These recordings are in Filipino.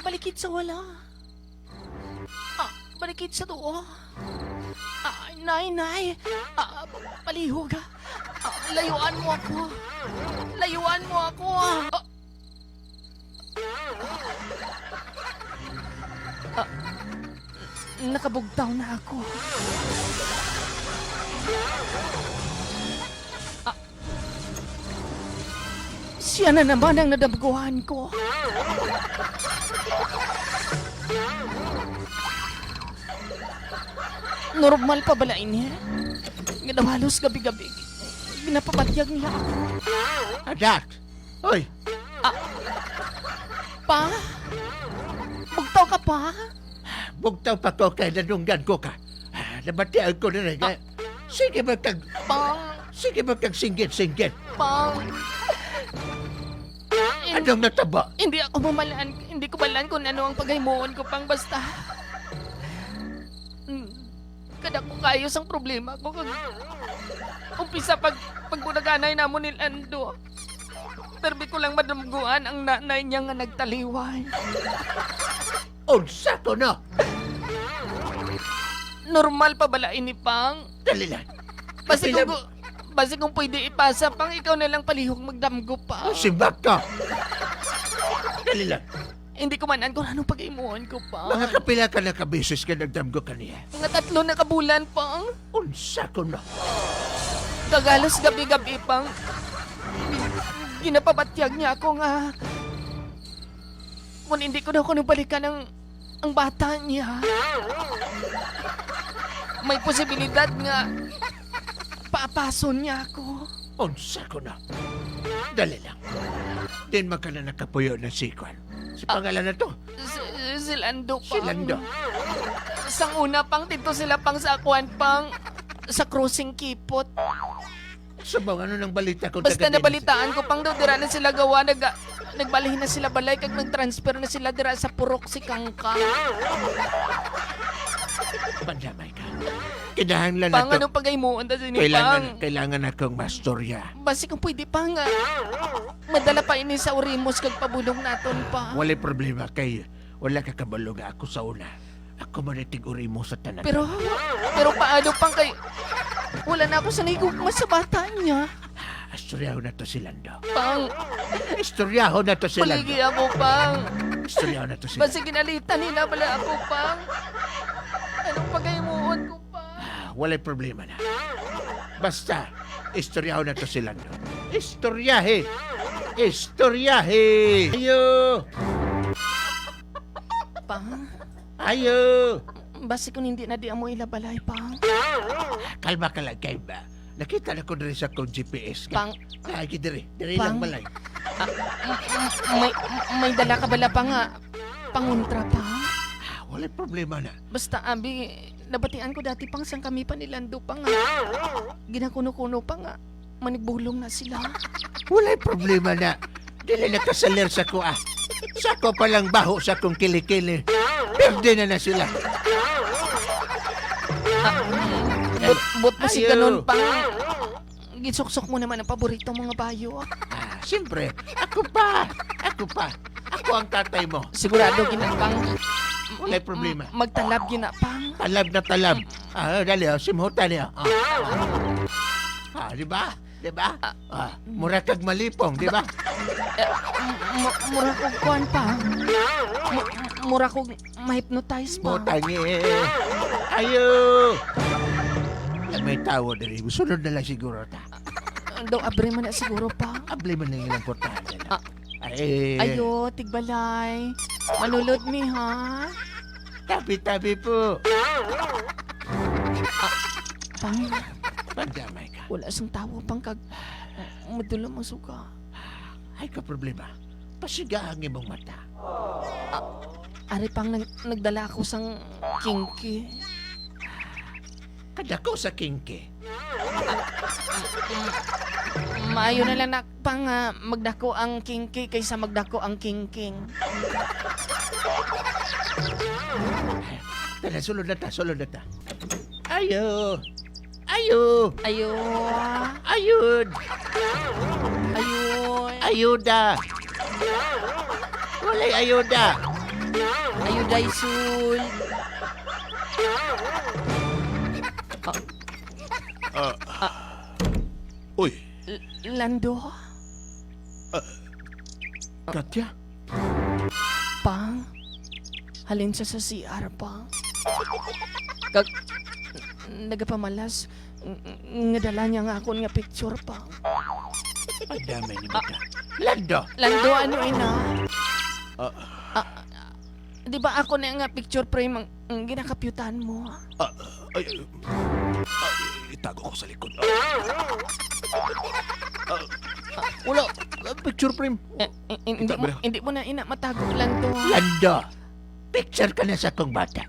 balikid sa wala. Balikid sa tuwa. Nay. Palihog. Layuan mo ako. Layuan mo ako. Nakabugtaw na ako. Siya na naman ang nadamguhan ko. Normal pa bala ini? Ginawalos gabi-gabi. Ginapabatyag niya ako. Adak! Hoy! Pa? Bugtaw ka pa? Bugtaw pa ko kay nanunggan ko ka. Nabatian ko na rin. Sige ba kag singgit-singgit? Pang. Anong nataba? Hindi ko malaan kung ano ang paghimuon ko pang basta. Kada ko kayos ang problema ko kag umpisa pagbunaganay namo ni Lando. Terbi ko lang madumguan ang nanay niya nga nagtaliwan. Unsa to na? Normal pa bala ini pang? Dali lang. Basi kung pwede ipasa pang ikaw na lang palihog magdamgo pa. Simbak ka. Dali lang. Hindi ko manan kung anong pag-imuhan ko pa. Mga kapila ka na kabeses ka nagdamgo ka niya. Mga 3 na kabulan pang. Unsa to na? Kagalos gabi-gabi pang. Ginapabatyag niya ako nga. Kung hindi ko na ako balikan ang bata niya. May posibilidad nga paapason niya ako. Unsa ko na? Dali lang. Din maka na nakapuyo na sikwan. Si pangalan na to? Si Lando pang. Si Lando. Sang una pang dito sila pang sa akuan pang sa cruising kipot. Sabang ano ng balita ko? Basta nabalitaan ko pang daw dira na sila gawa nagbalihin na sila balay kag nag-transfer na sila dira sa Purok si Kangkang. Pandamay ka. Kinahanglan Pang na to. anong pagaymuon ta sini pang. Kailangan akong mastorya. Basi kung pwede pa nga. Madala pa ini sa Orimos kag pabulong naton pa. Wala problema kay wala ka kabalo nga ako sa una. Ako man uri mo sa tanan. Pero paano pang kay wala na ako sa nahigugma sa bata niya. Istoryaho na to si Lando. Pang, Istoryaho na to si Lando. paligi ako pang. Istoryaho na to si Lando. Basi ginalitan nila bala ako pang. Anong pagaymuon ko pa? Wala problema na. Basta, istoryaho na to si Lando. Istoryahe! Istoryahe! Ayo! Pang, Ayo! basi kung hindi na di mo ilabalay pang. Kalma ka lang, kay ba? Nakita na ko rin sa kong GPS. Pang, Ay, diri Pang. lang balay. may dala ka bala pa nga. Panguntra pa. Wala problema na. Basta abi, nabatian ko dati pang sang kami pa ni Lando pa nga. Ginakuno-kuno pa nga. Manigbulong na sila. Wala problema na. Dili nakasalir sa ko Sa ko palang baho sa kong kilikili. Perde na sila. But mo si Ayaw. ganun pang. Gisuksok mo naman ang paborito mga bayo. Siyempre, ako pa. Ako ang tatay mo. Sigurado ginapang. Wala problema. Magtalab ginapang. Talab na talab. Dali, simutan niya. Di ba? Mura kag malipong, di ba? Mura kong kuhan pa. Mura kong ma-hypnotize pa. Mutangi. Ayo! May tawo dali. Sunod na lang siguro ta. Daw abre man na siguro pa. Abli man lang ilang portahan. Ayo, tigbalay. Manulod mi ha. Tabi-tabi po. Pang, Pandamay ka. wala sang tawo pang kag madulo mo suga. Ay ka problema. Pasiga ang imong mata. Ari pang nagdala ako sang kinky. Kadako sa kingke. Maayo na lang na pang magdako ang kinky kaysa magdako ang kingking. Tara, sulod na ta. Ayo! Ayo! Ayo. Ayud! Ayun. Ayuda! Walay ayuda! Ayuday sul. Uy, Lando, Katya? pang. Halin sa CR, pang. Kag nagapamalas nga dala niya nga akon nga picture, pang. Ang dami ni Mika. Lando! Lando, ano ina? Ah. Di ba ako na nga picture frame ang ginakapyutan mo? Itago ko sa likod. Wala. Picture frame. Hindi mo na ina matago, Lando. Lando! Picture ka na sa kong bata.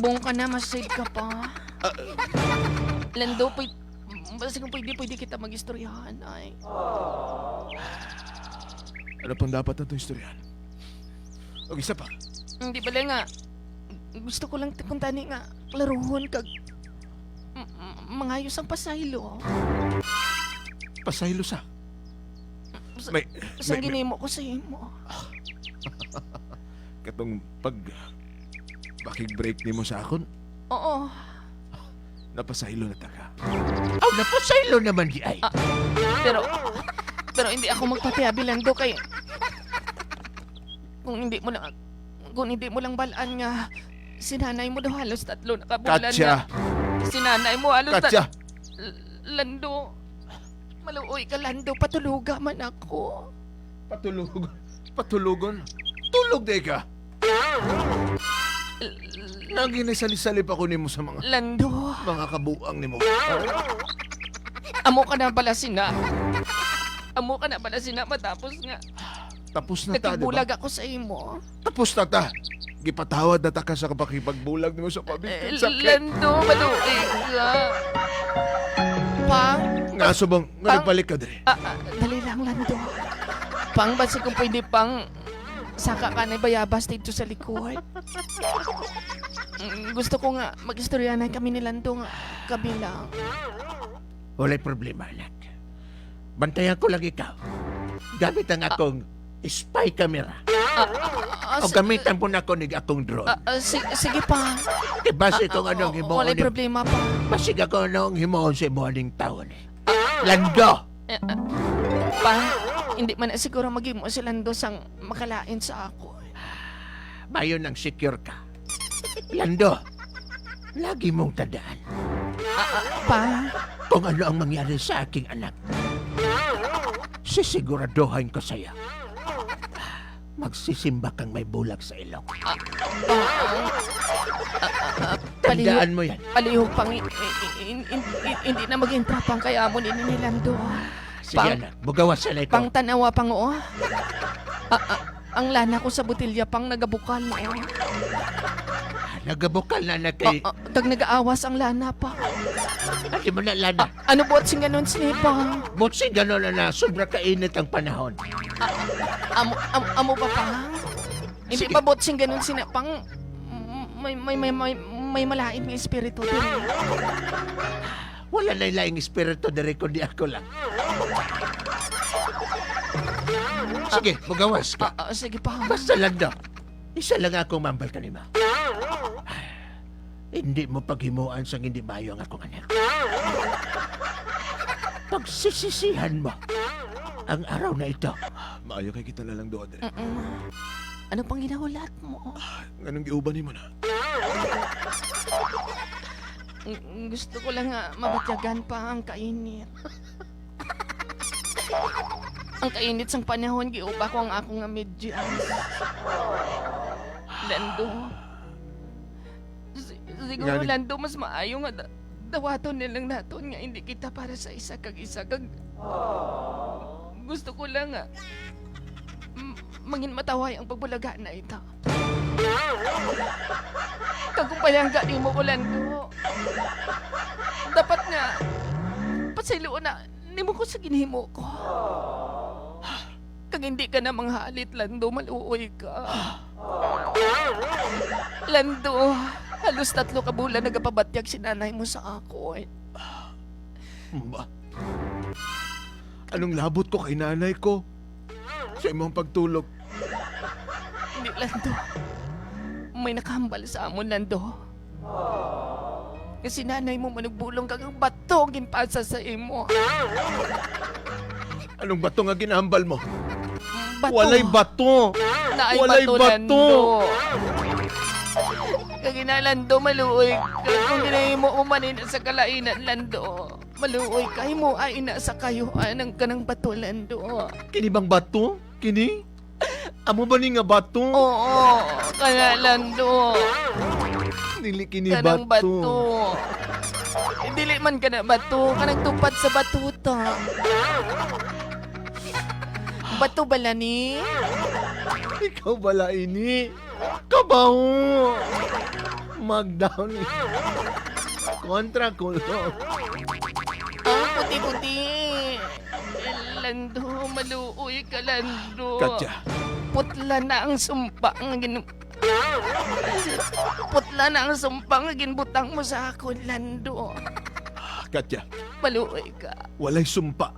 Bong ka na, masave ka pa. Lando, basta kung pwede kita mag-istoryahan, ay. Ano pang dapat na itong istoryahan? O isa pa. Hindi pala nga. Gusto ko lang kung tani nga klaruhon kag mangayos ang pasaylo. Pasaylo sa. Sa, May, sa may- ginimo ko sa imo. Katong bakig break ni mo sa akon, Oo. napasaylo na taka. Aw, napasaylo naman di ay. Pero hindi ako magpapayabi, Lando, kay kung hindi mo lang balaan nga sinanay mo daw halos 3 na kabulan Katya! na. Sinanay mo halos Katya! Lando, maluoy ka, Lando, patuluga man ako. Patulugon? Tulog di ka! Naginisali-salip ako nimo sa Lando, mga kabuang nimo. amo ka na pala sina. Amo ka na pala sina matapos nga. Tapos na ta, di ba? Nagbulag ako sa imo. Tapos na ta. Gipatawad na ta ka sa kapakipagbulag nimo sa pabigtin sakit. Lando, maluoy ka. Pang, Nga subong, nga Pang- nagbalik ka dire. dali lang, Lando. Pang, basi kung pwede pang saka ka na bayabas dito sa likod. Gusto ko nga mag-istoryanan kami ni Lando nga kami lang. Wala'y problema, anak. Bantayan ko lang ikaw. Gamit ang akong spy camera. O gamitan po na ko ni akong drone. Sige pa. Base kung anong himuon Wala'y ni... problema pa. Basig ako anong himuon sa morning taon eh. Lando! Pa, hindi man na siguro mag-imo si Lando sang makalain sa ako. Mayon ang secure ka. Lando! Lagi mong tandaan Pa, kung ano ang mangyari sa aking anak. Sisiguraduhin ko sa'yo. Magsisimba kang may bulag sa ilong. Tandaan mo yan. palihog pang hindi na maging trapang kaya mo ni Lando. Sige Pang- anak, bugawas sa ko. Pang tanawa pang o. Ang lana ko sa botilya pang nagabukal na. Nagabukal na na kay... Tag nag-aawas ang lana pa. Ati mo na lana. Ano buot sing ganun sinipa? Butsi gano'n na sobra kainit ang panahon. Amo pa pa? Hindi Sige. pa buot sing ganun sinapang may malain ng espiritu din. Wala na ilaing espiritu dire kundi ako lang. Sige, bugawas ka. Sige pa. Basta lang daw. Isa lang akong mambal ka nima. Hindi mo paghimuan sa hindi mayo ang akong anak. Pagsisisihan mo ang araw na ito. Maayo kay kita na lang doon dire. Ano pang ginahulat mo? Anong giuban nimo na? Gusto ko lang nga mabatyagan pa ang kainit. Ang kainit sang panahon, giupa ko ang akong nga medyas. Lando. Siguro, Ngani? Lando, mas maayo nga dawaton nilang naton nga hindi kita para sa isa kag isa kag... Gusto ko lang nga mangin mataway ang pagbulaga na ito. Kagong palangga ni mo ko, Lando. Dapat nga pasayloon na ni mo ko sa ginhimo ko. Kag hindi ka na manghalit, Lando, maluoy ka. Lando, halos 3 ka bulan nagapabatyag si nanay mo sa ako. Ba? Anong labot ko kay nanay ko? Sa imong pagtulog. Lando. May nakahambal sa amon, Lando. Kasi nanay mo manugbulong kang bato ginpasa sa imo. Anong bato nga ginahambal mo? Bato. Walay bato. Naay Walay bato, bato. Lando. Kagina, Lando, maluoy. Kung ginahin mo umanin sa kalainan, Lando. Maluoy kay mo ay ina sa kayuan ng kanang bato, Lando. Kini bang bato? Kini? Amo ba ni nga bato? Oo, kaya, Lando. Dili kini Kanang bato. bato. Dili man ka na bato. Kanang tupad sa batuta. Bato bala ni? Ikaw bala ini. Kabaho. Magdown. Kontra ko. Ang puti-puti. Lando, maluoy ka, Lando. Katya. Putla na ang sumpa ang Putla na ang sumpa ang ginbutang mo sa ako, Lando. Katya. Maluoy ka. Walay sumpa.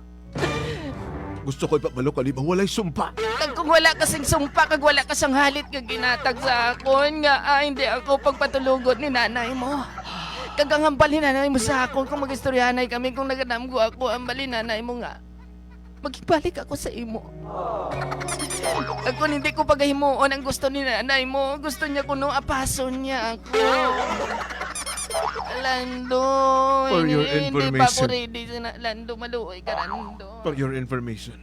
Gusto ko ipabalo ka, ba? Walay sumpa. Kag kung wala kasing sumpa, kag wala kasang halit kag ginatag sa akon, nga hindi ako pagpatulugot ni nanay mo. Kag ang hambal ni nanay mo sa akon, kung mag-istoryanay kami, kung naganamgo ako, hambal ni nanay mo nga. Magbalik ako sa imo. Kag kung hindi ko pagahimuon ang gusto ni nanay mo, gusto niya kuno apason niya ako. Lando, For your hindi pa ako information. ready. Lando, maluoy ka, Lando. For your information.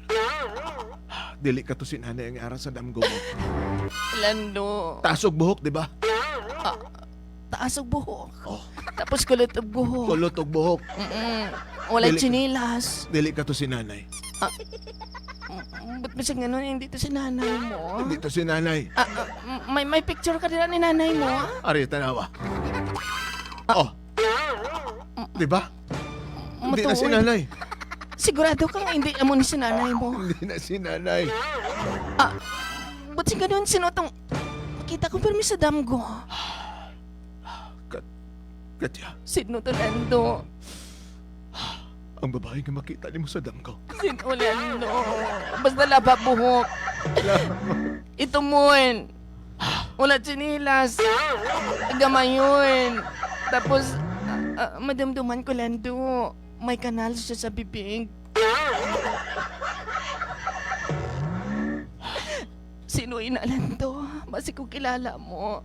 Dili ka to si nanay ang ara sa damgo mo. Lando. Tasog buhok, di ba? Taas og buhok. Oh. Tapos kulot og buhok. Kulot og buhok. Wala Dili- chinilas. Dili ka to si nanay. Ba't ba siya ganun? Hindi to si nanay mo. Hindi to si nanay. May picture ka din ni nanay mo. Ari, tanawa. Oh. Di ba? Hindi na si Matuoy. nanay. Sigurado kang hindi amo ni si nanay mo. Hindi na si nanay. Ba't siya ganun? Sino tong... Kita ko permi sa damgo. Katya, Sino to, Lando? ang babae nga makita ni mo sa damgo. Sino, Lando? Basta laba buhok. Ito mon. Wala chinilas. Gamayon. Tapos, madamduman ko, Lando. May kanal siya sa bibig. Sino ina, Lando? Basi ko kilala mo.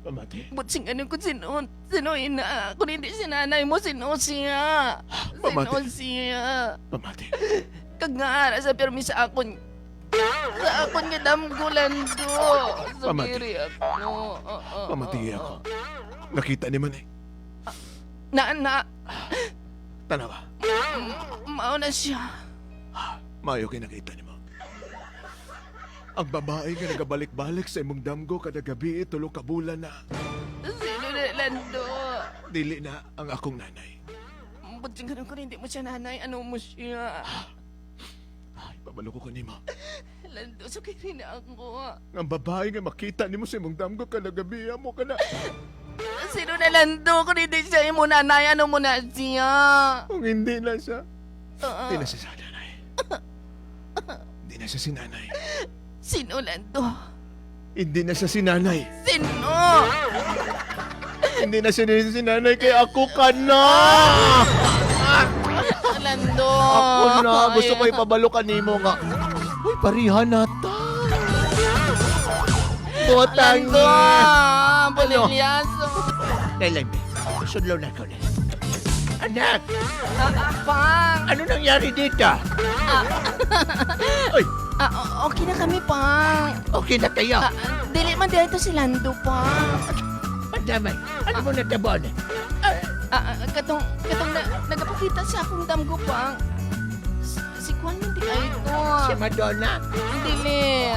Pamati. Butsing ano kung sino ina. Kung hindi si nanay mo, sino siya? Sino Pamati. siya? Pamati. Kagngara sa pirmi sa akon. Sa akon nga damgo, Lando. Pamati. Sabiri ako. Pamati ako. Nakita ni man eh. Na, Tanawa. mao na siya. Mayo kay nakita ni mo. Ang babae nga nagabalik-balik sa imong damgo kada gabi tulo ka bulan na. Sino na, Lando? Dili na ang akong nanay. Butsing ganun kung hindi mo siya nanay, ano mo siya? Ay, pabalo ko kanimo. Lando, sukiri na ako. Ang babae nga makita nimo sa imong damgo kada gabi amo ka na. Sino na, Lando? Kung hindi siya yung nanay, ano mo na siya? Kung hindi na siya, Ah, hindi na siya sa nanay. Hindi na siya si nanay. sino, Lando? Hindi na siya si nanay. Sino? Hindi na siya si nanay kay ako ka na. Lando. Ako na. Gusto ko ipabalo kanimo nga. Uy, parihan na ta. Botang Lando. niya. Bolilyaso. Kailan ba? Sudlaw na ko na. Anak, Pang. ano nangyari dito? Uy, Okay na kami, Pang. okay na kayo. Dili man dito si Lando, Pang. Madamay, ano mo natabon? Katong nagapakita sa akong damgo, Pang. Si Kwan hindi kayo ito. Si Madonna? Dili.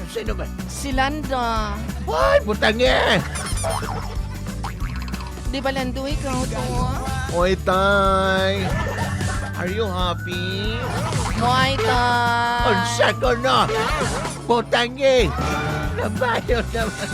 Sino ba? Si Landa. What? Butangin! Di ba, Lando, ikaw to? Oy, tay. Are you happy? Muay Thai. Unsa ko na? Butangin! Nabayo naman.